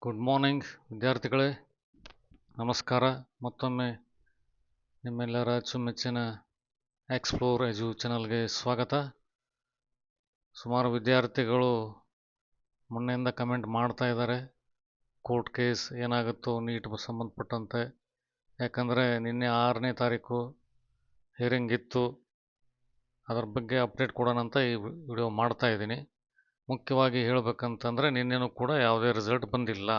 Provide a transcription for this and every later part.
Good morning ವಿದ್ಯಾರ್ಥಿಗಳೇ, ನಮಸ್ಕಾರ. ಮತ್ತೊಮ್ಮೆ ನಿಮ್ಮೆಲ್ಲರ ಅಚ್ಚುಮೆಚ್ಚಿನ ಎಕ್ಸ್ಪ್ಲೋರ್ ಎಜು ಚಾನಲ್ಗೆ ಸ್ವಾಗತ. ಸುಮಾರು ವಿದ್ಯಾರ್ಥಿಗಳು ಮೊನ್ನೆಯಿಂದ ಕಮೆಂಟ್ ಮಾಡ್ತಾ ಇದ್ದಾರೆ, ಕೋರ್ಟ್ ಕೇಸ್ ಏನಾಗುತ್ತೋ ನೀಟ್ ಸಂಬಂಧಪಟ್ಟಂತೆ. ಯಾಕಂದರೆ ನಿನ್ನೆ 6ನೇ ತಾರೀಕು ಹಿಯರಿಂಗ್ ಇತ್ತು, ಅದರ ಬಗ್ಗೆ ಅಪ್ಡೇಟ್ ಕೊಡೋಣ ಅಂತ ಈ ವಿಡಿಯೋ ಮಾಡ್ತಾ ಇದ್ದೀನಿ. ಮುಖ್ಯವಾಗಿ ಹೇಳಬೇಕಂತಂದರೆ ನಿನ್ನೆನೂ ಕೂಡ ಯಾವುದೇ ರಿಸಲ್ಟ್ ಬಂದಿಲ್ಲ.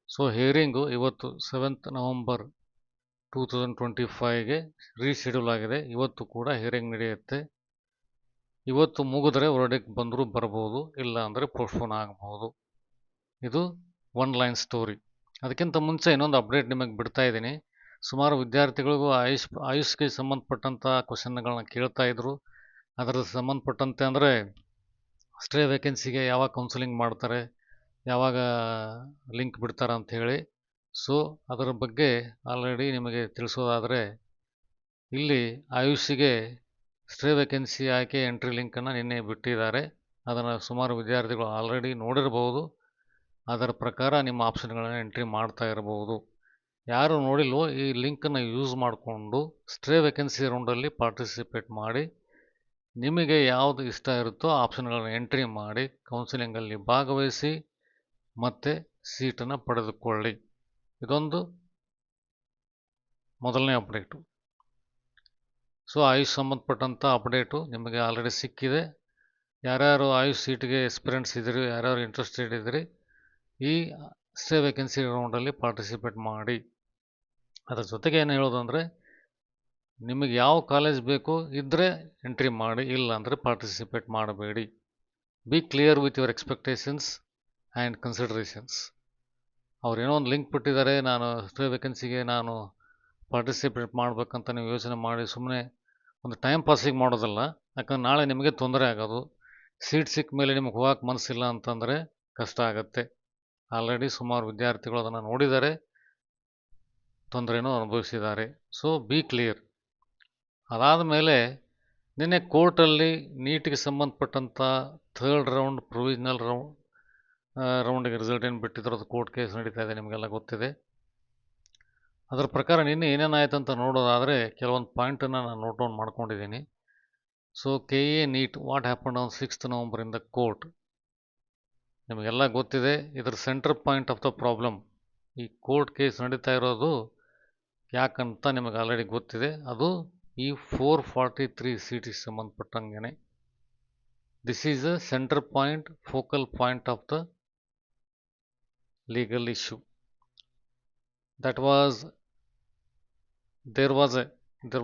ಸೊ ಹಿಯರಿಂಗು ಇವತ್ತು 7th ನವಂಬರ್ 2025ಗೆ ರೀಶೆಡ್ಯೂಲ್ ಆಗಿದೆ. ಇವತ್ತು ಕೂಡ ಹಿಯರಿಂಗ್ ನಡೆಯುತ್ತೆ. ಇವತ್ತು ಮುಗಿದ್ರೆ ವರ್ಡಿಕ್ಟ್ ಬಂದರೂ ಬರ್ಬೋದು, ಇಲ್ಲ ಅಂದರೆ ಪೋಸ್ಟ್ಪೋನ್ ಆಗಬಹುದು. ಇದು ಒನ್ ಲೈನ್ ಸ್ಟೋರಿ. ಅದಕ್ಕಿಂತ ಮುಂಚೆ ಇನ್ನೊಂದು ಅಪ್ಡೇಟ್ ನಿಮಗೆ ಬಿಡ್ತಾ ಇದ್ದೀನಿ. ಸುಮಾರು ವಿದ್ಯಾರ್ಥಿಗಳಿಗೂ ಆಯುಷ್ಗೆ ಸಂಬಂಧಪಟ್ಟಂಥ ಕ್ವಶನ್ಗಳನ್ನ ಕೇಳ್ತಾ ಇದ್ರು. ಅದರ ಸಂಬಂಧಪಟ್ಟಂತೆ ಅಂದರೆ ಸ್ಟೇ ವೇಕೆನ್ಸಿಗೆ ಯಾವಾಗ ಕೌನ್ಸಿಲಿಂಗ್ ಮಾಡ್ತಾರೆ, ಯಾವಾಗ ಲಿಂಕ್ ಬಿಡ್ತಾರೆ ಅಂತ ಹೇಳಿ. ಸೊ ಅದರ ಬಗ್ಗೆ ಆಲ್ರೆಡಿ ನಿಮಗೆ ತಿಳಿಸೋದಾದರೆ, ಇಲ್ಲಿ ಆಯುಷಿಗೆ ಸ್ಟೇ ವೇಕೆನ್ಸಿ ಆಯ್ಕೆ ಎಂಟ್ರಿ ಲಿಂಕನ್ನು ನಿನ್ನೆ ಬಿಟ್ಟಿದ್ದಾರೆ. ಅದನ್ನು ಸುಮಾರು ವಿದ್ಯಾರ್ಥಿಗಳು ಆಲ್ರೆಡಿ ನೋಡಿರ್ಬೋದು. ಅದರ ಪ್ರಕಾರ ನಿಮ್ಮ ಆಪ್ಷನ್ಗಳನ್ನು ಎಂಟ್ರಿ ಮಾಡ್ತಾ ಇರಬಹುದು. ಯಾರು ನೋಡಿಲ್ವೋ ಈ ಲಿಂಕನ್ನು ಯೂಸ್ ಮಾಡಿಕೊಂಡು ಸ್ಟೇ ವೇಕೆನ್ಸಿ ರೌಂಡಲ್ಲಿ ಪಾರ್ಟಿಸಿಪೇಟ್ ಮಾಡಿ, ನಿಮಗೆ ಯಾವುದು ಇಷ್ಟ ಇರುತ್ತೋ ಆಪ್ಷನ್ಗಳನ್ನು ಎಂಟ್ರಿ ಮಾಡಿ ಕೌನ್ಸಿಲಿಂಗಲ್ಲಿ ಭಾಗವಹಿಸಿ ಮತ್ತು ಸೀಟನ್ನು ಪಡೆದುಕೊಳ್ಳಿ. ಇದೊಂದು ಮೊದಲನೇ ಅಪ್ಡೇಟು. ಸೊ ಆಯುಷ್ ಸಂಬಂಧಪಟ್ಟಂಥ ಅಪ್ಡೇಟು ನಿಮಗೆ ಆಲ್ರೆಡಿ ಸಿಕ್ಕಿದೆ. ಯಾರ್ಯಾರು ಆಯುಷ್ ಸೀಟ್ಗೆ ಎಕ್ಸ್ಪೀರಿಯನ್ಸ್ ಇದ್ದೀರಿ, ಯಾರ್ಯಾರು ಇಂಟ್ರೆಸ್ಟೆಡ್ ಇದ್ದೀರಿ, ಈ ಸ್ಟೇ ವೇಕೆನ್ಸಿ ರೌಂಡಲ್ಲಿ ಪಾರ್ಟಿಸಿಪೇಟ್ ಮಾಡಿ. ಅದರ ಜೊತೆಗೆ ಏನು ಹೇಳೋದು ಅಂದರೆ, ನಿಮಗೆ ಯಾವ ಕಾಲೇಜ್ ಬೇಕು ಇದ್ದರೆ ಎಂಟ್ರಿ ಮಾಡಿ, ಇಲ್ಲ ಅಂದರೆ ಪಾರ್ಟಿಸಿಪೇಟ್ ಮಾಡಬೇಡಿ. B clear with your expectations and considerations. ಏನೋ ಒಂದು ಲಿಂಕ್ ಬಿಟ್ಟಿದ್ದಾರೆ, ನಾನು ಸ್ಟೇ ವೇಕೆನ್ಸಿಗೆ ನಾನು ಪಾರ್ಟಿಸಿಪೇಟ್ ಮಾಡಬೇಕಂತ ನೀವು ಯೋಚನೆ ಮಾಡಿ ಸುಮ್ಮನೆ ಒಂದು ಟೈಮ್ ಪಾಸಿಗೆ ಮಾಡೋದಲ್ಲ. ಯಾಕಂದ್ರೆ ನಾಳೆ ನಿಮಗೆ ತೊಂದರೆ ಆಗೋದು. ಸೀಟ್ ಸಿಕ್ಕ ಮೇಲೆ ನಿಮಗೆ ಹೋಗಕ್ಕೆ ಮನಸ್ಸಿಲ್ಲ ಅಂತಂದರೆ ಕಷ್ಟ ಆಗುತ್ತೆ. ಆಲ್ರೆಡಿ ಸುಮಾರು ವಿದ್ಯಾರ್ಥಿಗಳು ಅದನ್ನು ನೋಡಿದ್ದಾರೆ, ತೊಂದರೆನೂ ಅನುಭವಿಸಿದ್ದಾರೆ. So B clear. ಅದಾದ ಮೇಲೆ ನಿನ್ನೆ ಕೋರ್ಟಲ್ಲಿ ನೀಟಿಗೆ ಸಂಬಂಧಪಟ್ಟಂಥ 3rd ರೌಂಡ್ ಪ್ರೊವಿಷನಲ್ ರೌಂಡಿಗೆ ರಿಸಲ್ಟ್ ಏನು ಬಿಟ್ಟಿದ್ರು, ಅದು ಕೋರ್ಟ್ ಕೇಸ್ ನಡೀತಾ ಇದೆ, ನಿಮಗೆಲ್ಲ ಗೊತ್ತಿದೆ. ಅದರ ಪ್ರಕಾರ ನಿನ್ನೆ ಏನೇನಾಯ್ತು ಅಂತ ನೋಡೋದಾದರೆ ಕೆಲವೊಂದು ಪಾಯಿಂಟನ್ನು ನಾನು ನೋಟ್ ಡೌನ್ ಮಾಡ್ಕೊಂಡಿದ್ದೀನಿ. So KA NEET what happen on 6th November in the court. ನಿಮಗೆಲ್ಲ ಗೊತ್ತಿದೆ, ಇದರ centre point of the problem, ಈ ಕೋರ್ಟ್ ಕೇಸ್ ನಡೀತಾ ಇರೋದು ಯಾಕಂತ ನಿಮಗೆ ಆಲ್ರೆಡಿ ಗೊತ್ತಿದೆ. ಅದು ಈ 443 ಸೀಟಿಗೆ ಸಂಬಂಧಪಟ್ಟಂಗೆ. This is a centre point, focal point of the legal issue. There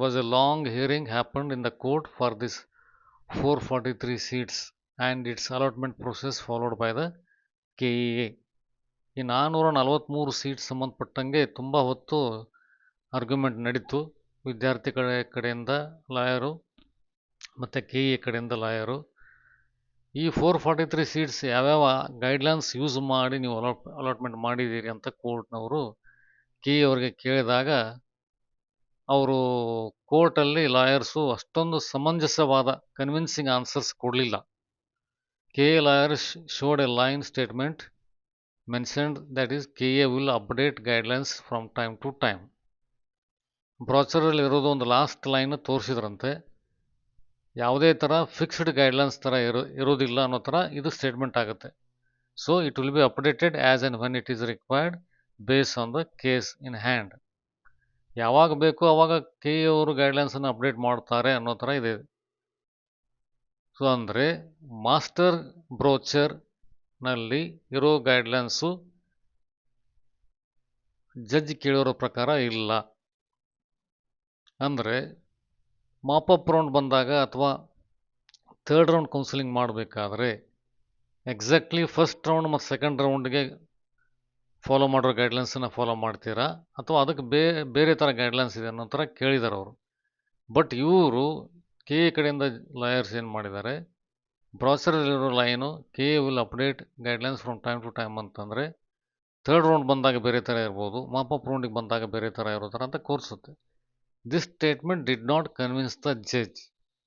was a long hearing happened in the court for this 443 seats and its allotment process followed by the KEA. ಈ 443 seat ಸಂಬಂಧಪಟ್ಟಂಗೆ ತುಂಬ ಹೊತ್ತು argument ನಡೀತು. ವಿದ್ಯಾರ್ಥಿಗಳ ಕಡೆಯಿಂದ lawyer ಮತ್ತು KEA ಕಡೆಯಿಂದ lawyer. ಈ 443 ಸೀಟ್ಸ್ ಯಾವ್ಯಾವ ಗೈಡ್ಲೈನ್ಸ್ ಯೂಸ್ ಮಾಡಿ ನೀವು ಅಲಾಟ್ಮೆಂಟ್ ಮಾಡಿದ್ದೀರಿ ಅಂತ ಕೋರ್ಟ್ನವರು KEA ಅವರಿಗೆ ಕೇಳಿದಾಗ, ಅವರು ಕೋರ್ಟಲ್ಲಿ ಲಾಯರ್ಸು ಅಷ್ಟೊಂದು ಸಮಂಜಸವಾದ ಕನ್ವಿನ್ಸಿಂಗ್ ಆನ್ಸರ್ಸ್ ಕೊಡಲಿಲ್ಲ. KEA lawyers showed a line statement mentioned that is KEA will update guidelines from time to time. ಬ್ರಾಚರಲ್ಲಿ ಇರೋದು ಒಂದು ಲಾಸ್ಟ್ ಲೈನ್ ತೋರಿಸಿದ್ರಂತೆ. ಯಾವುದೇ ಥರ ಫಿಕ್ಸ್ಡ್ ಗೈಡ್ಲೈನ್ಸ್ ಥರ ಇರೋದಿಲ್ಲ ಅನ್ನೋ ಥರ ಇದು ಸ್ಟೇಟ್ಮೆಂಟ್ ಆಗುತ್ತೆ. So it will be updated as and when it is required base on the case in hand. ಯಾವಾಗ ಬೇಕೋ ಆವಾಗ KEA ಅವರು ಗೈಡ್ಲೈನ್ಸನ್ನು ಅಪ್ಡೇಟ್ ಮಾಡ್ತಾರೆ ಅನ್ನೋ ಥರ ಇದೆ. ಸೊ ಅಂದರೆ ಮಾಸ್ಟರ್ ಬ್ರೋಚರ್ನಲ್ಲಿ ಇರೋ ಗೈಡ್ಲೈನ್ಸು ಜಡ್ಜ್ ಕೇಳಿರೋ ಪ್ರಕಾರ ಇಲ್ಲ. ಅಂದರೆ ಮಾಪಪ್ ರೌಂಡ್ ಬಂದಾಗ ಅಥವಾ 3rd ರೌಂಡ್ ಕೌನ್ಸಿಲಿಂಗ್ ಮಾಡಬೇಕಾದ್ರೆ ಎಕ್ಸಾಕ್ಟ್ಲಿ ಫಸ್ಟ್ ರೌಂಡ್ ಮತ್ತು ಸೆಕೆಂಡ್ ರೌಂಡ್ಗೆ ಫಾಲೋ ಮಾಡಿರೋ ಗೈಡ್ಲೈನ್ಸನ್ನು ಫಾಲೋ ಮಾಡ್ತೀರಾ ಅಥವಾ ಅದಕ್ಕೆ ಬೇರೆ ಥರ ಗೈಡ್ಲೈನ್ಸ್ ಇದೆ ಅನ್ನೋ ಥರ ಕೇಳಿದ್ದಾರೆ ಅವರು. ಬಟ್ ಇವರು KEA ಕಡೆಯಿಂದ ಲಾಯರ್ಸ್ ಏನು ಮಾಡಿದ್ದಾರೆ, ಬ್ರಾಚರಲ್ಲಿರೋ line KEA will update guidelines from time to time ಅಂತಂದರೆ 3rd ರೌಂಡ್ ಬಂದಾಗ ಬೇರೆ ಥರ ಇರ್ಬೋದು, ಮಾಪಪ್ ರೌಂಡಿಗೆ ಬಂದಾಗ ಬೇರೆ ಥರ ಇರೋ ಥರ ಅಂತ ಕೋರ್ಸುತ್ತೆ. This statement did not convince the judge.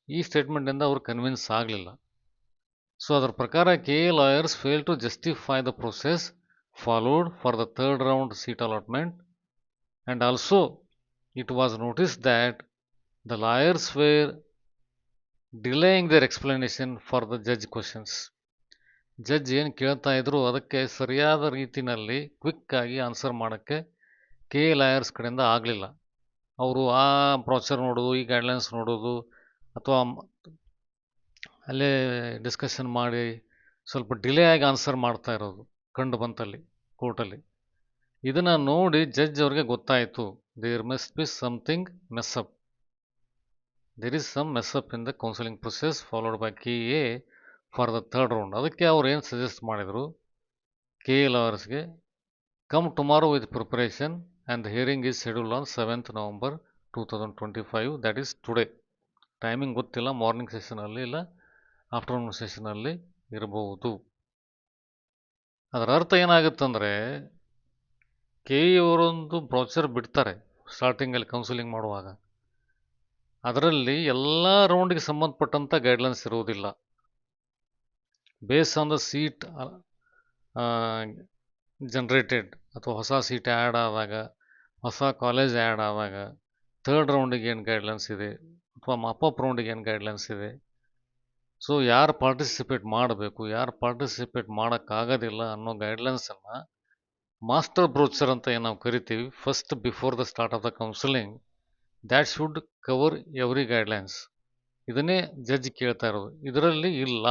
ಈ ಸ್ಟೇಟ್ಮೆಂಟಿಂದ ಅವರು ಕನ್ವಿನ್ಸ್ ಆಗಲಿಲ್ಲ. ಸೊ ಅದರ ಪ್ರಕಾರ KEA lawyers fail to justify the process followed for the third round seat allotment, and also it was noticed that the lawyers were delaying their explanation for the judge questions. Judge ಏನು ಕೇಳ್ತಾ ಇದ್ರು ಅದಕ್ಕೆ ಸರಿಯಾದ ರೀತಿಯಲ್ಲಿ quick ಆಗಿ answer ಮಾಡೋಕ್ಕೆ K lawyers ಕಡೆಯಿಂದ ಆಗಲಿಲ್ಲ. ಅವರು ಆ ಪ್ರೊಸೀಜರ್ ನೋಡೋದು, ಈ ಗೈಡ್ಲೈನ್ಸ್ ನೋಡೋದು, ಅಥವಾ ಅಲ್ಲೇ ಡಿಸ್ಕಷನ್ ಮಾಡಿ ಸ್ವಲ್ಪ ಡಿಲೇ ಆಗಿ ಆನ್ಸರ್ ಮಾಡ್ತಾ ಇರೋದು ಕಂಡು ಬಂತಲ್ಲಿ ಕೋರ್ಟಲ್ಲಿ. ಇದನ್ನು ನೋಡಿ ಜಡ್ಜ್ ಅವ್ರಿಗೆ ಗೊತ್ತಾಯಿತು, there must be something mess up, there is some mess up in the counselling process followed by KA for the third round. ಅದಕ್ಕೆ ಅವ್ರು ಏನು ಸಜೆಸ್ಟ್ ಮಾಡಿದರು KA ಲಾಯರ್ಸ್ಗೆ, come tomorrow with preparation and the hearing is schedule on 7th November 2025, that is today. Timing ಗೊತ್ತಿಲ್ಲ, morning ಸೆಷನಲ್ಲಿ ಇಲ್ಲ afternoon ಸೆಷನಲ್ಲಿ ಇರಬಹುದು. ಅದರ ಅರ್ಥ ಏನಾಗುತ್ತಂದರೆ KA ಅವರೊಂದು ಬ್ರೌಚರ್ ಬಿಡ್ತಾರೆ ಸ್ಟಾರ್ಟಿಂಗಲ್ಲಿ ಕೌನ್ಸಿಲಿಂಗ್ ಮಾಡುವಾಗ, ಅದರಲ್ಲಿ ಎಲ್ಲ ರೌಂಡ್ಗೆ ಸಂಬಂಧಪಟ್ಟಂಥ ಗೈಡ್ಲೈನ್ಸ್ ಇರುವುದಿಲ್ಲ. Base on the seat generated, ಅಥವಾ ಹೊಸ ಸೀಟ್ ಆ್ಯಡ್ ಆದಾಗ, ಹೊಸ ಕಾಲೇಜ್ ಆ್ಯಡ್ ಆದಾಗ ಥರ್ಡ್ ರೌಂಡಿಗೆ ಏನು ಗೈಡ್ಲೈನ್ಸ್ ಇದೆ, ಅಥವಾ ಅಪ್ ರೌಂಡಿಗೆ ಏನು ಗೈಡ್ಲೈನ್ಸ್ ಇದೆ, ಸೊ ಯಾರು ಪಾರ್ಟಿಸಿಪೇಟ್ ಮಾಡಬೇಕು, ಯಾರು ಪಾರ್ಟಿಸಿಪೇಟ್ ಮಾಡೋಕ್ಕಾಗೋದಿಲ್ಲ ಅನ್ನೋ ಗೈಡ್ಲೈನ್ಸನ್ನು ಮಾಸ್ಟರ್ ಬ್ರೋಚರ್ ಅಂತ ಏನು ನಾವು ಕರಿತೀವಿ, first before the start of the counselling, that should cover every guidelines. ಇದನ್ನೇ ಜಡ್ಜ್ ಕೇಳ್ತಾ ಇರೋದು, ಇದರಲ್ಲಿ ಇಲ್ಲ.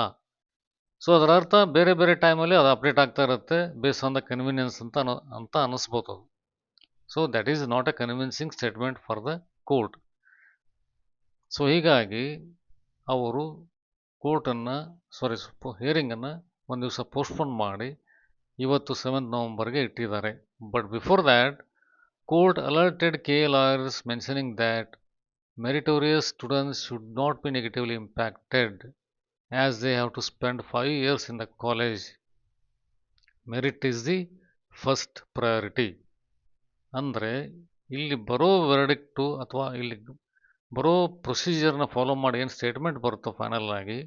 ಸೊ ಅದರ ಅರ್ಥ ಬೇರೆ ಬೇರೆ ಟೈಮಲ್ಲಿ ಅದು ಅಪ್ಡೇಟ್ ಆಗ್ತಾ ಇರುತ್ತೆ ಬೇಸ್ ಆನ್ ದ ಕನ್ವೀನಿಯನ್ಸ್ ಅಂತ ಅನ್ನಿಸ್ಬೋದು ಅದು. So that is not A convincing statement for the court. So ಹೀಗಾಗಿ ಅವರು ಹಿಯರಿಂಗನ್ನು ಒಂದು ದಿವಸ ಪೋಸ್ಟ್ಪೋನ್ ಮಾಡಿ ಇವತ್ತು 7th November ಇಟ್ಟಿದ್ದಾರೆ. But before that court alerted KA lawyers mentioning that meritorious students should not be negatively impacted as they have to spend 5 years in the college. Merit is the first priority. ಅಂದರೆ ಇಲ್ಲಿ ಬರೋ ವರ್ಡಿಕ್ಟು ಅಥವಾ ಇಲ್ಲಿ ಬರೋ ಪ್ರೊಸೀಜರ್ನ follow ಮಾಡಿ ಏನು statement ಬರುತ್ತೋ final ಆಗಿ,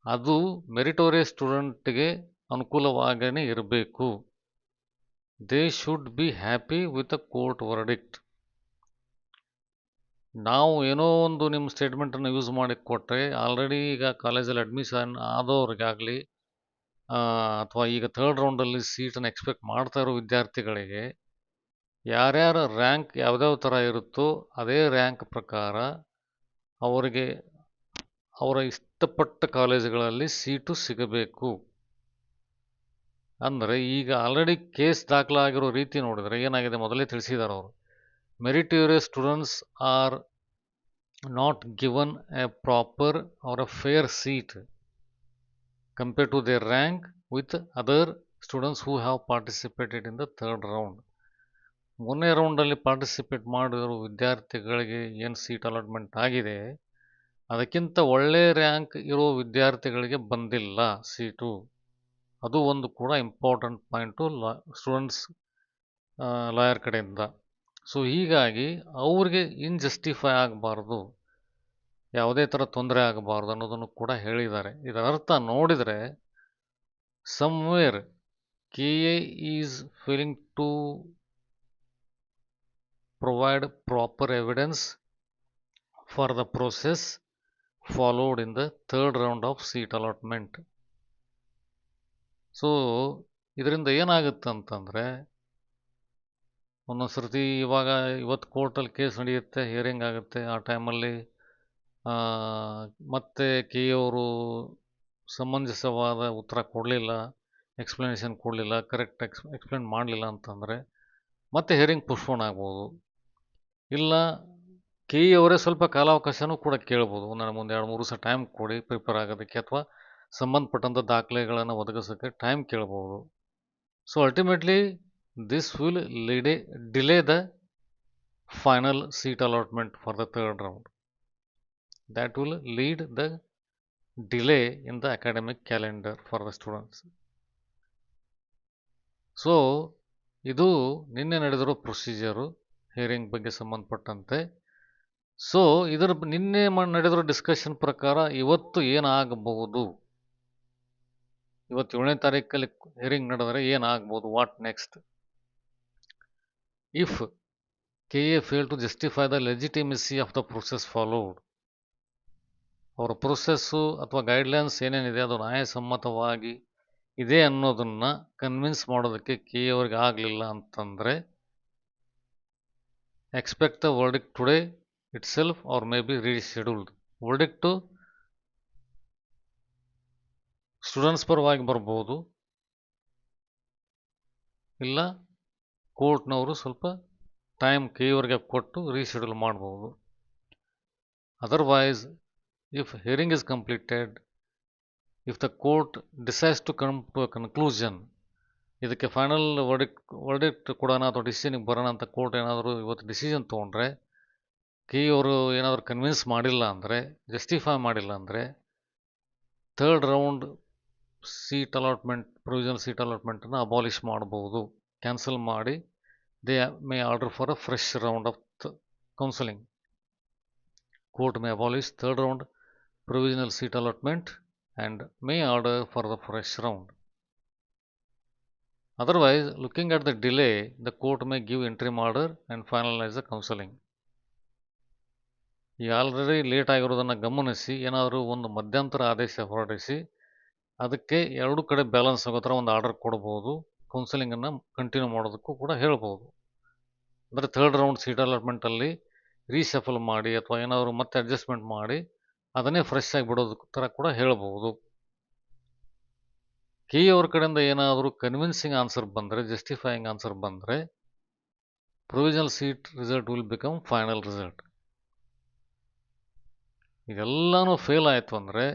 ಅದು ಮೆರಿಟೋರಿಯಸ್ ಸ್ಟೂಡೆಂಟ್ಗೆ ಅನುಕೂಲವಾಗೇ ಇರಬೇಕು. They should be happy with a court verdict. ನಾವು ಏನೋ ಒಂದು ನಿಮ್ಮ ಸ್ಟೇಟ್ಮೆಂಟನ್ನು ಯೂಸ್ ಮಾಡಿ ಕೊಟ್ಟರೆ, ಆಲ್ರೆಡಿ ಈಗ ಕಾಲೇಜಲ್ಲಿ ಅಡ್ಮಿಷನ್ ಆದವ್ರಿಗಾಗಲಿ ಅಥವಾ ಈಗ ಥರ್ಡ್ ರೌಂಡಲ್ಲಿ ಸೀಟನ್ನು ಎಕ್ಸ್ಪೆಕ್ಟ್ ಮಾಡ್ತಾ ಇರೋ ವಿದ್ಯಾರ್ಥಿಗಳಿಗೆ ಯಾರ್ಯಾರ ರ್ಯಾಂಕ್ ಯಾವ್ಯಾವ ಥರ ಇರುತ್ತೋ ಅದೇ ರ್ಯಾಂಕ್ ಪ್ರಕಾರ ಅವರಿಗೆ ಅವರ ಇಷ್ಟಪಟ್ಟ ಕಾಲೇಜುಗಳಲ್ಲಿ ಸೀಟು ಸಿಗಬೇಕು. ಅಂದರೆ ಈಗ ಆಲ್ರೆಡಿ ಕೇಸ್ ದಾಖಲಾಗಿರೋ ರೀತಿ ನೋಡಿದರೆ ಏನಾಗಿದೆ, ಮೊದಲೇ ತಿಳಿಸಿದ್ದಾರೆ ಅವರು, meritorious students are not given a proper or a fair seat compare to their rank with other students who have participated in the third round. ಮೊನ್ನೆ ರೌಂಡಲ್ಲಿ ಪಾರ್ಟಿಸಿಪೇಟ್ ಮಾಡಿರೋ ವಿದ್ಯಾರ್ಥಿಗಳಿಗೆ ಏನು ಸೀಟ್ ಅಲಾಟ್ಮೆಂಟ್ ಆಗಿದೆ, ಅದಕ್ಕಿಂತ ಒಳ್ಳೆಯ ರ್ಯಾಂಕ್ ಇರೋ ವಿದ್ಯಾರ್ಥಿಗಳಿಗೆ ಬಂದಿಲ್ಲ ಸೀಟು. ಅದು ಒಂದು ಕೂಡ ಇಂಪಾರ್ಟೆಂಟ್ ಪಾಯಿಂಟು ಸ್ಟೂಡೆಂಟ್ಸ್ ಲಾಯರ್ ಕಡೆಯಿಂದ. ಸೊ ಹೀಗಾಗಿ ಅವ್ರಿಗೆ ಇನ್ಜಸ್ಟಿಫೈ ಆಗಬಾರ್ದು, ಯಾವುದೇ ಥರ ತೊಂದರೆ ಆಗಬಾರ್ದು ಅನ್ನೋದನ್ನು ಕೂಡ ಹೇಳಿದ್ದಾರೆ. ಇದರ ಅರ್ಥ ನೋಡಿದರೆ somewhere KA is failing to provide proper evidence for the process followed in the third round of seat allotment. So ಇದರಿಂದ ಏನಾಗುತ್ತೆ ಅಂತಂದರೆ, ಒಂದೊಂದು ಸರ್ತಿ ಇವತ್ತು ಕೋರ್ಟಲ್ಲಿ ಕೇಸ್ ನಡೆಯುತ್ತೆ, ಹಿಯರಿಂಗ್ ಆಗುತ್ತೆ, ಆ ಟೈಮಲ್ಲಿ ಮತ್ತೆ KA ಅವರು ಸಮಂಜಸವಾದ ಉತ್ತರ ಕೊಡಲಿಲ್ಲ, ಎಕ್ಸ್ಪ್ಲನೇಷನ್ ಕೊಡಲಿಲ್ಲ, ಕರೆಕ್ಟ್ ಎಕ್ಸ್ಪ್ಲೇನ್ ಮಾಡಲಿಲ್ಲ ಅಂತಂದರೆ ಮತ್ತೆ ಹಿಯರಿಂಗ್ ಪೋಸ್ಟ್ಪೋನ್ ಆಗ್ಬೋದು. ಇಲ್ಲ KA ಅವರೇ ಸ್ವಲ್ಪ ಕಾಲಾವಕಾಶನೂ ಕೂಡ ಕೇಳ್ಬೋದು, ನನಗೆ ಮುಂದೆ 2-3 ದಿವಸ ಟೈಮ್ ಕೊಡಿ ಪ್ರಿಪೇರ್ ಆಗೋದಕ್ಕೆ, ಅಥವಾ ಸಂಬಂಧಪಟ್ಟಂಥ ದಾಖಲೆಗಳನ್ನು ಒದಗಿಸೋಕ್ಕೆ ಟೈಮ್ ಕೇಳ್ಬೋದು. So ultimately this will delay the final seat allotment for the third round. That will lead the delay in the academic calendar for the students. So ಇದು ನಿನ್ನೆ ನಡೆದಿರೋ ಪ್ರೊಸೀಜರು ಹಿಯರಿಂಗ್ ಬಗ್ಗೆ ಸಂಬಂಧಪಟ್ಟಂತೆ. ಸೊ ನಿನ್ನೆ ನಡೆದಿರೋ ಡಿಸ್ಕಷನ್ ಪ್ರಕಾರ ಇವತ್ತು ಏನಾಗಬಹುದು, ಇವತ್ತು 7ನೇ ತಾರೀಕಲ್ಲಿ ಹಿಯರಿಂಗ್ ನಡೆದರೆ ಏನಾಗ್ಬೋದು, what next? If KA failed to justify the legitimacy of the process followed, ಅವರ ಪ್ರೊಸೆಸ್ಸು ಅಥವಾ ಗೈಡ್ಲೈನ್ಸ್ ಏನೇನಿದೆ ಅದು ನ್ಯಾಯಸಮ್ಮತವಾಗಿ ಇದೆ ಅನ್ನೋದನ್ನು ಕನ್ವಿನ್ಸ್ ಮಾಡೋದಕ್ಕೆ KA ಅವ್ರಿಗೆ ಆಗಲಿಲ್ಲ ಅಂತಂದರೆ, expect the verdict today itself or may be rescheduled. Verdict students ಪರವಾಗಿ ಬರ್ಬೋದು, ಇಲ್ಲ ಕೋರ್ಟ್ನವರು ಸ್ವಲ್ಪ ಟೈಮ್ KA ಅವ್ರಿಗೆ ಕೊಟ್ಟು ರೀಶೆಡ್ಯೂಲ್ ಮಾಡ್ಬೋದು. Otherwise if hearing is completed, if the court decides to come to a conclusion, ಇದಕ್ಕೆ ಫೈನಲ್ ವರ್ಡಿಕ್ಟ್ ಕೊಡೋಣ ಅಥವಾ ಡಿಸಿಷನ್ಗೆ ಬರೋಣ ಅಂತ ಕೋರ್ಟ್ ಏನಾದರೂ ಇವತ್ತು ಡಿಸಿಷನ್ ತೊಗೊಂಡ್ರೆ, KA ಅವರು ಏನಾದರೂ ಕನ್ವಿನ್ಸ್ ಮಾಡಿಲ್ಲ ಅಂದರೆ, ಜಸ್ಟಿಫೈ ಮಾಡಿಲ್ಲ ಅಂದರೆ, third round seat allotment, provisional seat ಅಲಾಟ್ಮೆಂಟನ್ನು ಅಬಾಲಿಷ್ ಮಾಡ್ಬೋದು, ಕ್ಯಾನ್ಸಲ್ ಮಾಡಿ they may order for a fresh round of counselling. Court may abolish third round provisional seat allotment and may order for the fresh round. Otherwise, looking at the delay, the court may give interim order and finalize the counseling. ಈಗ already late ಆಗಿರೋದನ್ನು ಗಮನಿಸಿ ಏನಾದರೂ ಒಂದು ಮಧ್ಯಂತರ ಆದೇಶ ಹೊರಡಿಸಿ ಅದಕ್ಕೆ ಎರಡು ಕಡೆ ಬ್ಯಾಲೆನ್ಸ್ ಆಗೋ ಥರ ಒಂದು ಆರ್ಡರ್ ಕೊಡ್ಬೋದು, ಕೌನ್ಸಲಿಂಗನ್ನು ಕಂಟಿನ್ಯೂ ಮಾಡೋದಕ್ಕೂ ಕೂಡ ಹೇಳ್ಬೋದು. ಅಂದರೆ ಥರ್ಡ್ ರೌಂಡ್ ಸೀಟ್ ಅಲಾಟ್ಮೆಂಟಲ್ಲಿ ರೀಶಫಲ್ ಮಾಡಿ ಅಥವಾ ಏನಾದರೂ ಮತ್ತೆ ಅಡ್ಜಸ್ಟ್ಮೆಂಟ್ ಮಾಡಿ ಅದನ್ನೇ ಫ್ರೆಶ್ ಆಗಿ ಬಿಡೋದು ಥರ ಕೂಡ ಹೇಳ್ಬೋದು. KA ಅವ್ರ ಕಡೆಯಿಂದ ಏನಾದರೂ ಕನ್ವಿನ್ಸಿಂಗ್ ಆನ್ಸರ್ ಬಂದರೆ, ಜಸ್ಟಿಫೈಯಿಂಗ್ ಆನ್ಸರ್ ಬಂದರೆ, provisional seat result will become final result. ಇದೆಲ್ಲನೂ ಫೇಲ್ ಆಯಿತು ಅಂದರೆ,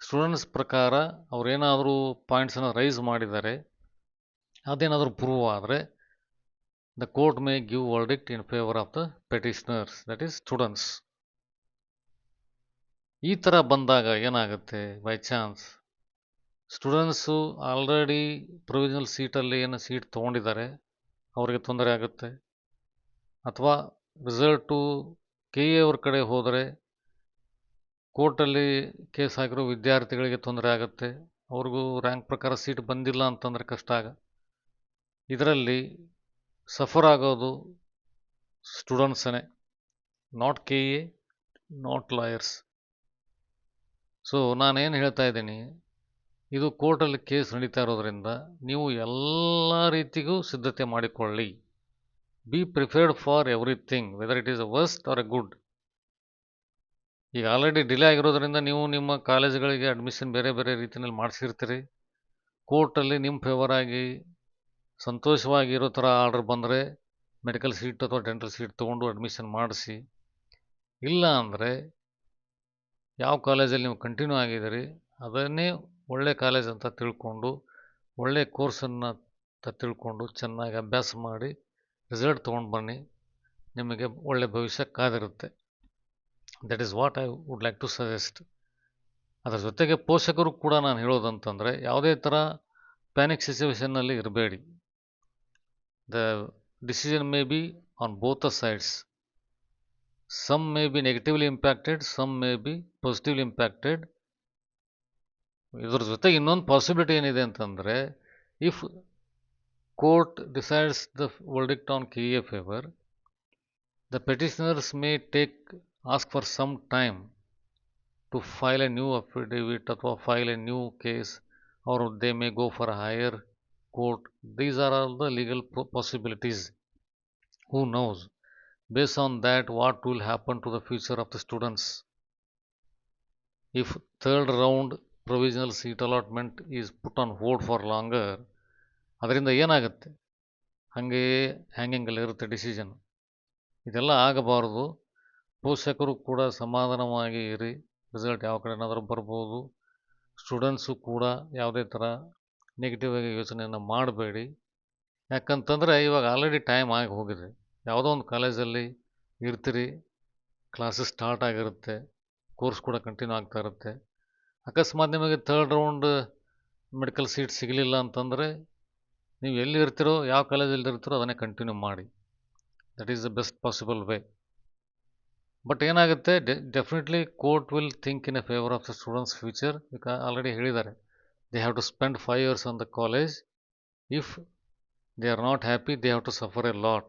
ಸ್ಟೂಡೆಂಟ್ಸ್ ಪ್ರಕಾರ ಅವರೇನಾದರೂ ಪಾಯಿಂಟ್ಸನ್ನು ರೈಸ್ ಮಾಡಿದ್ದಾರೆ, ಅದೇನಾದರೂ ಪ್ರೂವ್ ಆದರೆ, the court may give verdict in favour of the petitioners, that is students. ಈ ಥರ ಬಂದಾಗ ಏನಾಗುತ್ತೆ, by chance students already provisional ಸೀಟಲ್ಲಿ ಏನು ಸೀಟ್ ತೊಗೊಂಡಿದ್ದಾರೆ ಅವರಿಗೆ ತೊಂದರೆ ಆಗುತ್ತೆ, ಅಥವಾ ರಿಸಲ್ಟು KA ಅವ್ರ ಕಡೆ ಹೋದರೆ ಕೋರ್ಟಲ್ಲಿ ಕೇಸ್ ಆಗಿರೋ ವಿದ್ಯಾರ್ಥಿಗಳಿಗೆ ತೊಂದರೆ ಆಗುತ್ತೆ, ಅವ್ರಿಗೂ ರ್ಯಾಂಕ್ ಪ್ರಕಾರ ಸೀಟ್ ಬಂದಿಲ್ಲ ಅಂತಂದರೆ ಕಷ್ಟ ಇದರಲ್ಲಿ ಸಫರ್ ಆಗೋದು ಸ್ಟೂಡೆಂಟ್ಸೇ, not KA, not lawyers. So ನಾನೇನು ಹೇಳ್ತಾ ಇದ್ದೀನಿ, ಇದು ಕೋರ್ಟಲ್ಲಿ ಕೇಸ್ ನಡೀತಾ ಇರೋದ್ರಿಂದ ನೀವು ಎಲ್ಲ ರೀತಿಗೂ ಸಿದ್ಧತೆ ಮಾಡಿಕೊಳ್ಳಿ. Be prepared for everything, whether it is a worst or a good. ಈಗ ಆಲ್ರೆಡಿ ಡಿಲೇ ಆಗಿರೋದ್ರಿಂದ ನೀವು ನಿಮ್ಮ ಕಾಲೇಜುಗಳಿಗೆ ಅಡ್ಮಿಷನ್ ಬೇರೆ ಬೇರೆ ರೀತಿಯಲ್ಲಿ ಮಾಡಿಸಿರ್ತೀರಿ. ಕೋರ್ಟಲ್ಲಿ ನಿಮ್ಮ ಫೇವರ್ ಆಗಿ ಸಂತೋಷವಾಗಿರೋ ಥರ ಆರ್ಡರ್ ಬಂದರೆ ಮೆಡಿಕಲ್ ಸೀಟ್ ಅಥವಾ ಡೆಂಟಲ್ ಸೀಟ್ ತೊಗೊಂಡು ಅಡ್ಮಿಷನ್ ಮಾಡಿಸಿ. ಇಲ್ಲ ಅಂದರೆ ಯಾವ ಕಾಲೇಜಲ್ಲಿ ನೀವು ಕಂಟಿನ್ಯೂ ಆಗಿದ್ದೀರಿ ಅದನ್ನೇ ಒಳ್ಳೆ ಕಾಲೇಜ್ ಅಂತ ತಿಳ್ಕೊಂಡು, ಒಳ್ಳೆ ಕೋರ್ಸನ್ನು ತಿಳ್ಕೊಂಡು ಚೆನ್ನಾಗಿ ಅಭ್ಯಾಸ ಮಾಡಿ ರಿಸಲ್ಟ್ ತೊಗೊಂಡು ಬನ್ನಿ, ನಿಮಗೆ ಒಳ್ಳೆ ಭವಿಷ್ಯ ಕಾದಿರುತ್ತೆ. That is what I would like to suggest. ಅದರ ಜೊತೆಗೆ ಪೋಷಕರು ಕೂಡ ನಾನು ಹೇಳೋದಂತಂದರೆ, ಯಾವುದೇ ಥರ ಪ್ಯಾನಿಕ್ ಸಿಚುವೇಷನ್ನಲ್ಲಿ ಇರಬೇಡಿ. The decision may be on both the sides. Some may be negatively impacted, some may be positively impacted. ಇದರ ಜೊತೆಗೆ ಇನ್ನೊಂದು ಪಾಸಿಬಿಲಿಟಿ ಏನಿದೆ ಅಂತಂದರೆ, if court decides the verdict on KA favour, the petitioners may ask for some time to file a new affidavit ಅಥವಾ file a new case, or they may go for a higher court. These are all the legal possibilities. Who knows? Based on that, what will happen to the future of the students? If third round provisional seat allotment is put on hold for longer, ಅದರಿಂದ ಏನಾಗುತ್ತೆ, ಹಾಗೆ ಹ್ಯಾಂಗಿಂಗಲ್ಲಿ ಇರುತ್ತೆ decision. ಇದೆಲ್ಲ ಆಗಬಾರ್ದು. ಪೋಷಕರು ಕೂಡ ಸಮಾಧಾನವಾಗಿ ಇರಿ, ರಿಸಲ್ಟ್ ಯಾವ ಕಡೆ ಏನಾದರೂ ಬರ್ಬೋದು. ಸ್ಟೂಡೆಂಟ್ಸು ಕೂಡ ಯಾವುದೇ ಥರ ನೆಗೆಟಿವ್ ಆಗಿ ಯೋಚನೆಯನ್ನು ಮಾಡಬೇಡಿ. ಯಾಕಂತಂದರೆ ಇವಾಗ ಆಲ್ರೆಡಿ ಟೈಮ್ ಆಗಿ ಹೋಗಿದೆ. ಯಾವುದೋ ಒಂದು ಕಾಲೇಜಲ್ಲಿ ಇರ್ತೀರಿ, ಕ್ಲಾಸಸ್ ಸ್ಟಾರ್ಟ್ ಆಗಿರುತ್ತೆ, ಕೋರ್ಸ್ ಕೂಡ ಕಂಟಿನ್ಯೂ ಆಗ್ತಾ ಇರುತ್ತೆ. ಅಕಸ್ಮಾತ್ ನಿಮಗೆ ಥರ್ಡ್ ರೌಂಡ್ ಮೆಡಿಕಲ್ ಸೀಟ್ ಸಿಗಲಿಲ್ಲ ಅಂತಂದರೆ ನೀವು ಎಲ್ಲಿ ಇರ್ತೀರೋ, ಯಾವ ಕಾಲೇಜಲ್ಲಿ ಇರ್ತೀರೋ ಅದನ್ನೇ ಕಂಟಿನ್ಯೂ ಮಾಡಿ. That is the best possible way. But ಏನಾಗುತ್ತೆ, definitely court will think in a favour of the students future. ಈಗ ಆಲ್ರೆಡಿ ಹೇಳಿದ್ದಾರೆ, they have to spend 5 years on the college. If they are not happy, they have to suffer a lot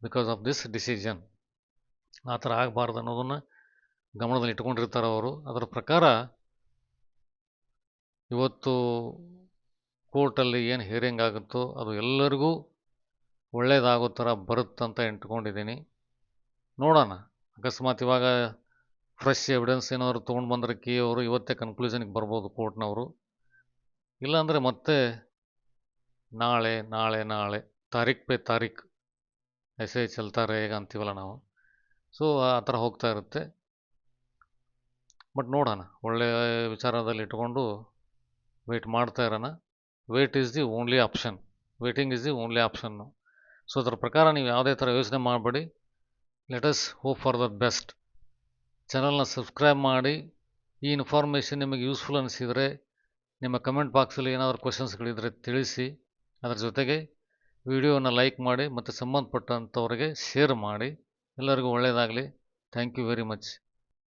because of this decision. ಆ ಥರ ಆಗಬಾರ್ದು ಅನ್ನೋದನ್ನು ಗಮನದಲ್ಲಿ ಇಟ್ಕೊಂಡಿರ್ತಾರೆ ಅವರು. ಅದರ ಪ್ರಕಾರ ಇವತ್ತು ಕೋರ್ಟಲ್ಲಿ ಏನು ಹಿಯರಿಂಗ್ ಆಗುತ್ತೋ ಅದು ಎಲ್ಲರಿಗೂ ಒಳ್ಳೆಯದಾಗೋ ಥರ ಬರುತ್ತಂತ ಇಟ್ಕೊಂಡಿದ್ದೀನಿ. ನೋಡೋಣ, ಅಕಸ್ಮಾತ್ ಇವಾಗ ಫ್ರೆಶ್ ಎವಿಡೆನ್ಸ್ ಏನಾದರೂ ತೊಗೊಂಡು ಬಂದರೆ ಕೆ ಅವರು ಇವತ್ತೇ ಕನ್ಕ್ಲೂಷನ್ಗೆ ಬರ್ಬೋದು ಕೋರ್ಟ್ನವರು. ಇಲ್ಲಾಂದರೆ ಮತ್ತೆ ನಾಳೆ ನಾಳೆ ನಾಳೆ ತಾರೀಖ್ ಪೇ ತಾರೀಖ್ ಐಸೆ ಚಲ್ತಾ ರೇಗ ಅಂತೀವಲ್ಲ ನಾವು. ಸೊ ಆ ಥರ ಹೋಗ್ತಾ ಇರುತ್ತೆ. ಬಟ್ ನೋಡೋಣ, ಒಳ್ಳೆಯ ವಿಚಾರದಲ್ಲಿ ಇಟ್ಕೊಂಡು ವೆಯ್ಟ್ ಮಾಡ್ತಾ ಇರೋಣ. Waiting is the only option. So ಅದರ ಪ್ರಕಾರ ನೀವು ಯಾವುದೇ ಥರ ಯೋಚನೆ ಮಾಡಬೇಡಿ. Let us hope for the best. ಚಾನಲ್ನ ಸಬ್ಸ್ಕ್ರೈಬ್ ಮಾಡಿ. ಈ ಇನ್ಫಾರ್ಮೇಷನ್ ನಿಮಗೆ ಯೂಸ್ಫುಲ್ ಅನಿಸಿದರೆ ನಿಮ್ಮ ಕಮೆಂಟ್ ಬಾಕ್ಸಲ್ಲಿ ಏನಾದರೂ ಕ್ವಶನ್ಸ್ಗಳಿದ್ದರೆ ತಿಳಿಸಿ. ಅದರ ಜೊತೆಗೆ ವಿಡಿಯೋನ ಲೈಕ್ ಮಾಡಿ ಮತ್ತು ಸಂಬಂಧಪಟ್ಟಂಥವ್ರಿಗೆ ಶೇರ್ ಮಾಡಿ. ಎಲ್ಲರಿಗೂ ಒಳ್ಳೆಯದಾಗಲಿ. Thank you very much.